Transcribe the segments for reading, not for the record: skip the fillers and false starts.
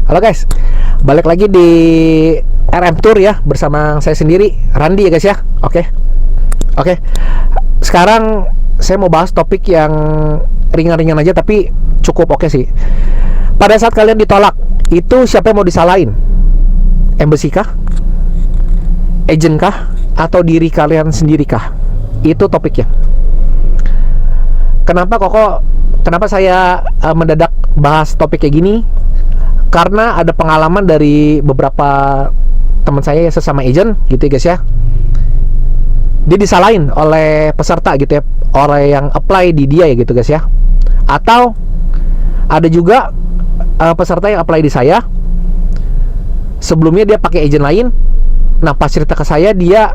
Halo guys, balik lagi di RM Tour ya, bersama saya sendiri, Randi ya guys ya. Oke. Sekarang saya mau bahas topik yang ringan-ringan aja tapi cukup oke sih. Pada saat kalian ditolak, itu siapa yang mau disalahin? Embassy kah? Agent kah? Atau diri kalian sendiri kah? Itu topiknya. Kenapa saya mendadak bahas topik kayak gini? Karena ada pengalaman dari beberapa teman saya sesama agent gitu ya guys ya. Dia disalahin oleh peserta gitu ya, oleh yang apply di dia ya gitu guys ya. Atau ada juga peserta yang apply di saya, sebelumnya dia pakai agent lain. Nah pas cerita ke saya, dia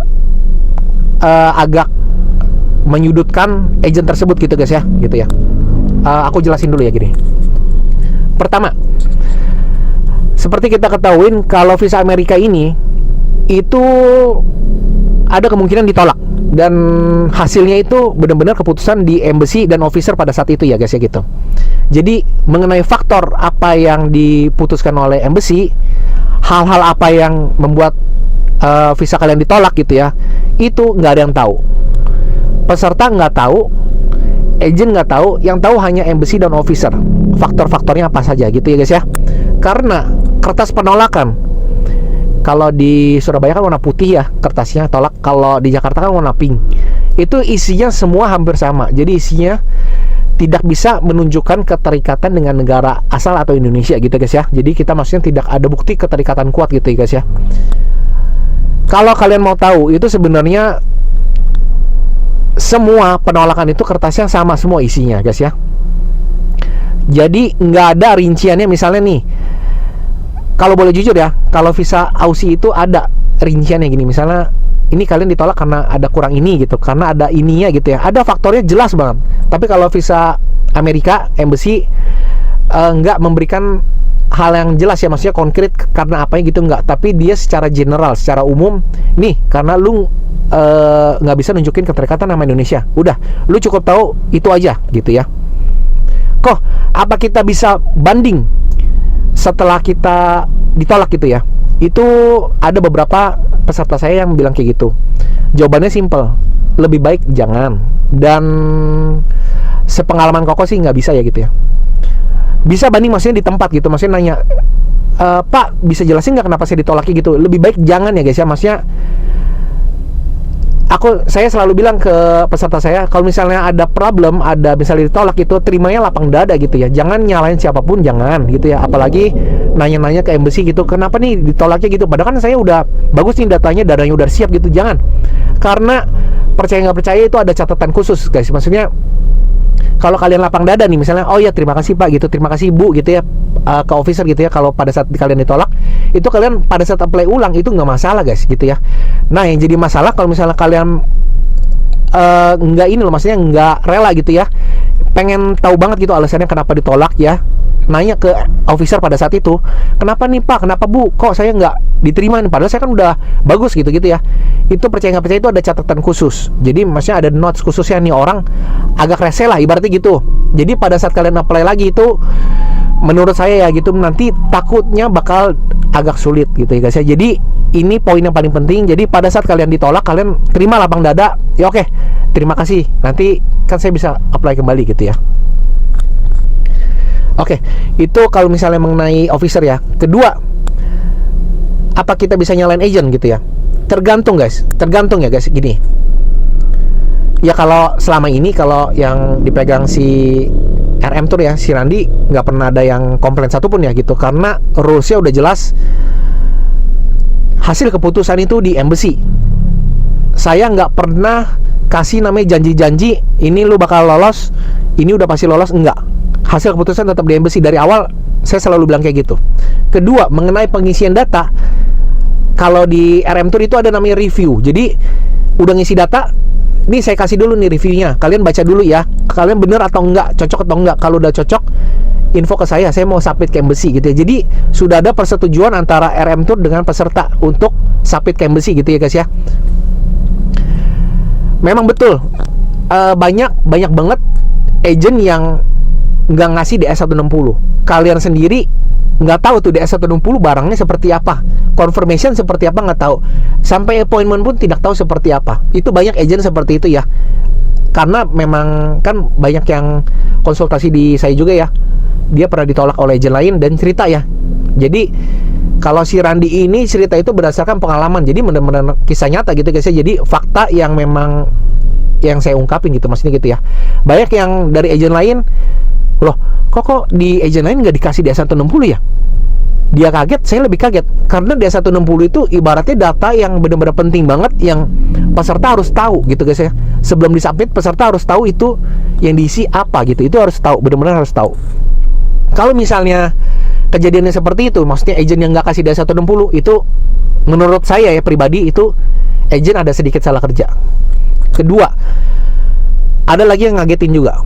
agak menyudutkan agent tersebut gitu guys ya, gitu ya. Aku jelasin dulu ya gini. Pertama, seperti kita ketahuin kalau visa Amerika ini itu ada kemungkinan ditolak, dan hasilnya itu benar-benar keputusan di embassy dan officer pada saat itu ya guys ya gitu. Jadi mengenai faktor apa yang diputuskan oleh embassy, hal-hal apa yang membuat visa kalian ditolak gitu ya, itu nggak ada yang tahu. Peserta nggak tahu, agent nggak tahu, yang tahu hanya embassy dan officer. Faktor-faktornya apa saja gitu ya guys ya. Karena kertas penolakan, kalau di Surabaya kan warna putih ya kertasnya tolak, kalau di Jakarta kan warna pink. Itu isinya semua hampir sama. Jadi isinya tidak bisa menunjukkan keterikatan dengan negara asal atau Indonesia gitu guys ya. Jadi kita maksudnya tidak ada bukti keterikatan kuat gitu ya guys ya. Kalau kalian mau tahu, itu sebenarnya semua penolakan itu kertasnya sama semua isinya guys ya. Jadi nggak ada rinciannya. Misalnya nih, kalau boleh jujur ya, kalau visa Aussie itu ada rinciannya gini. Misalnya ini kalian ditolak karena ada kurang ini gitu, karena ada ininya gitu ya. Ada faktornya jelas banget. Tapi kalau visa Amerika, embassy nggak memberikan hal yang jelas ya, maksudnya konkret karena apanya gitu nggak. Tapi dia secara general, secara umum, nih karena lu nggak bisa nunjukin keterikatan sama Indonesia. Udah, lu cukup tahu itu aja gitu ya. Kok apa kita bisa banding setelah kita ditolak gitu ya? Itu ada beberapa peserta saya yang bilang kayak gitu. Jawabannya simple, lebih baik jangan. Dan sepengalaman Koko sih nggak bisa ya gitu ya. Bisa banding maksudnya di tempat gitu, maksudnya nanya, Pak bisa jelasin nggak kenapa saya ditolak gitu? Lebih baik jangan ya guys ya. Maksudnya saya selalu bilang ke peserta saya, kalau misalnya ada problem, ada misalnya ditolak itu, terimanya lapang dada gitu ya. Jangan nyalain siapapun, jangan gitu ya. Apalagi nanya-nanya ke embassy gitu, kenapa nih ditolaknya gitu, padahal kan saya udah bagus nih datanya udah siap gitu. Jangan, karena percaya nggak percaya itu ada catatan khusus guys. Maksudnya kalau kalian lapang dada nih, misalnya, oh ya terima kasih Pak gitu, terima kasih Bu gitu ya, ke officer gitu ya, kalau pada saat kalian ditolak, itu kalian pada saat apply ulang itu nggak masalah guys gitu ya. Nah yang jadi masalah kalau misalnya kalian nggak ini loh, maksudnya nggak rela gitu ya, pengen tahu banget gitu alasannya kenapa ditolak ya, nanya ke officer pada saat itu, kenapa nih Pak, kenapa Bu, kok saya nggak diterima nih, padahal saya kan udah bagus gitu ya. Itu percaya nggak percaya itu ada catatan khusus. Jadi maksudnya ada notes khususnya, nih orang agak rese lah ibaratnya gitu. Jadi pada saat kalian apply lagi itu, menurut saya ya gitu, nanti takutnya bakal agak sulit gitu ya guys ya. Jadi ini poin yang paling penting. Jadi pada saat kalian ditolak, kalian terima lapang dada, ya oke, terima kasih, nanti kan saya bisa apply kembali gitu ya. Oke, itu kalau misalnya mengenai officer ya. Kedua, apa kita bisa nyalain agent gitu ya? Tergantung guys, tergantung ya guys. Gini ya, kalau selama ini kalau yang dipegang si RM Tour ya, si Randi, nggak pernah ada yang komplain satupun ya gitu, karena rulesnya udah jelas. Hasil keputusan itu di embassy. Saya nggak pernah kasih namanya janji-janji, ini lu bakal lolos, ini udah pasti lolos, enggak. Hasil keputusan tetap di embassy. Dari awal saya selalu bilang kayak gitu. Kedua, mengenai pengisian data, kalau di RM Tour itu ada namanya review. Jadi udah ngisi data, nih saya kasih dulu nih reviewnya, kalian baca dulu ya, kalian bener atau enggak, cocok atau enggak. Kalau udah cocok, info ke saya mau submit ke embassy gitu ya. Jadi sudah ada persetujuan antara RM Tour dengan peserta untuk submit ke embassy gitu ya guys ya. Memang betul, banyak banget agent yang nggak ngasih DS 160. Kalian sendiri nggak tahu tuh DS160 barangnya seperti apa, confirmation seperti apa nggak tahu, sampai appointment pun tidak tahu seperti apa. Itu banyak agent seperti itu ya, karena memang kan banyak yang konsultasi di saya juga ya, dia pernah ditolak oleh agent lain dan cerita ya. Jadi kalau si Randi ini cerita itu berdasarkan pengalaman, jadi benar-benar kisah nyata gitu guys ya. Jadi fakta yang memang yang saya ungkapin gitu, maksudnya gitu ya. Banyak yang dari agent lain, loh kok di agent lain nggak dikasih DS160 ya? Dia kaget, saya lebih kaget, karena DS160 itu ibaratnya data yang benar-benar penting banget, yang peserta harus tahu gitu guys ya. Sebelum disubmit, peserta harus tahu itu yang diisi apa gitu, itu harus tahu, benar-benar harus tahu. Kalau misalnya kejadiannya seperti itu, maksudnya agent yang nggak kasih DS160, itu menurut saya ya pribadi, itu agent ada sedikit salah kerja. Kedua, ada lagi yang ngagetin juga.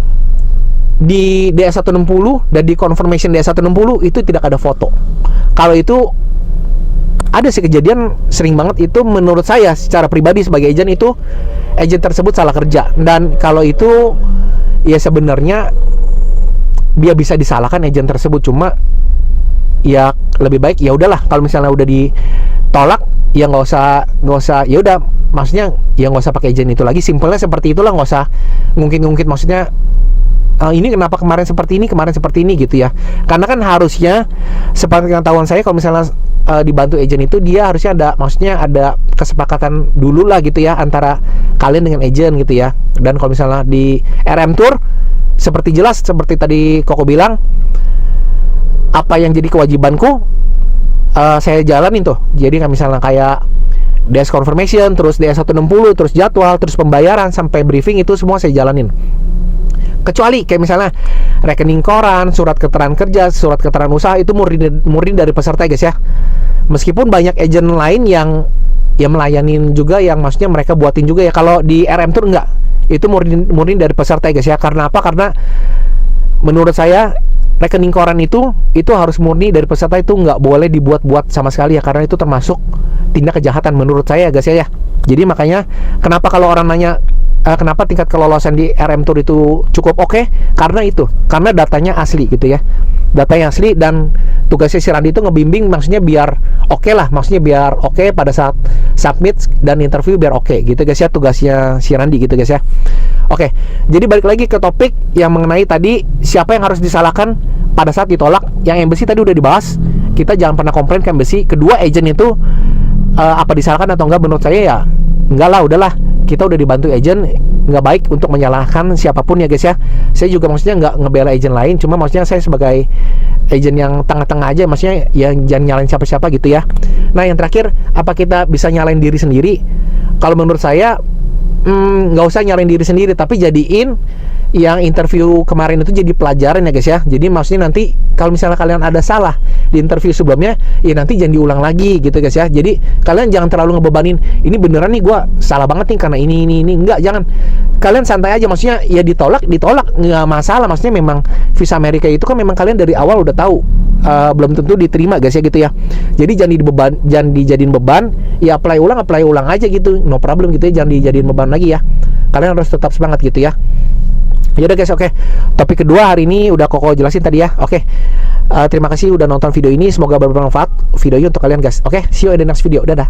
Di DS160 dan di confirmation DS160 itu tidak ada foto. Kalau itu ada sih kejadian sering banget, itu menurut saya secara pribadi sebagai agent, itu agent tersebut salah kerja. Dan kalau itu ya sebenarnya dia bisa disalahkan agent tersebut, cuma ya lebih baik ya udahlah, kalau misalnya udah ditolak ya nggak usah ya udah, maksudnya ya nggak usah pakai agent itu lagi, simpelnya seperti itulah, nggak usah ngungkit-ngungkit, maksudnya ini kenapa kemarin seperti ini gitu ya. Karena kan harusnya seperti pengetahuan saya, kalau misalnya dibantu agent itu dia harusnya ada, maksudnya ada kesepakatan dulu lah gitu ya antara kalian dengan agent gitu ya. Dan kalau misalnya di RM Tour seperti jelas, seperti tadi Koko bilang, apa yang jadi kewajibanku saya jalanin tuh. Jadi kan misalnya kayak DS confirmation, terus DS160, terus jadwal, terus pembayaran sampai briefing, itu semua saya jalanin. Kecuali kayak misalnya rekening koran, surat keterangan kerja, surat keterangan usaha, itu murni dari peserta guys ya. Meskipun banyak agent lain yang melayanin juga, yang maksudnya mereka buatin juga ya. Kalau di RM Tour enggak, itu murni dari peserta guys ya. Karena apa? Karena menurut saya rekening koran itu harus murni dari peserta, itu nggak boleh dibuat-buat sama sekali ya, karena itu termasuk tindak kejahatan menurut saya guys ya. Jadi makanya kenapa kalau orang nanya kenapa tingkat kelolosan di RM Tour itu cukup oke, karena itu, karena datanya asli gitu ya, datanya asli. Dan tugasnya si Randi itu ngebimbing, maksudnya biar oke lah, maksudnya biar oke pada saat submit dan interview, biar oke gitu guys ya, tugasnya si Randi gitu guys ya. Oke, jadi balik lagi ke topik yang mengenai tadi, siapa yang harus disalahkan pada saat ditolak. Yang embassy tadi udah dibahas, kita jangan pernah komplain ke embassy. Kedua, agent itu apa disalahkan atau enggak, menurut saya ya enggak lah, udahlah, kita udah dibantu agent, nggak baik untuk menyalahkan siapapun ya guys ya. Saya juga maksudnya nggak ngebela agent lain, cuma maksudnya saya sebagai agent yang tengah-tengah aja, maksudnya yang jangan nyalain siapa-siapa gitu ya. Nah yang terakhir, apa kita bisa nyalain diri sendiri? Kalau menurut saya nggak usah nyalain diri sendiri, tapi jadiin yang interview kemarin itu jadi pelajaran ya guys ya. Jadi maksudnya nanti kalau misalnya kalian ada salah di interview sebelumnya, ya nanti jangan diulang lagi gitu guys ya. Jadi kalian jangan terlalu ngebebanin, ini beneran nih gue salah banget nih karena ini enggak, jangan. Kalian santai aja, maksudnya ya ditolak nggak masalah. Maksudnya memang visa Amerika itu kan memang kalian dari awal udah tahu belum tentu diterima guys ya gitu ya. Jadi jangan dijadiin beban, ya apply ulang aja gitu, no problem gitu ya, jangan dijadiin beban lagi ya. Kalian harus tetap semangat gitu ya. Yaudah guys, oke. Topik kedua hari ini udah Koko jelasin tadi ya. Oke. Terima kasih udah nonton video ini, semoga bermanfaat videonya untuk kalian guys. Oke, see you in the next video. Dadah.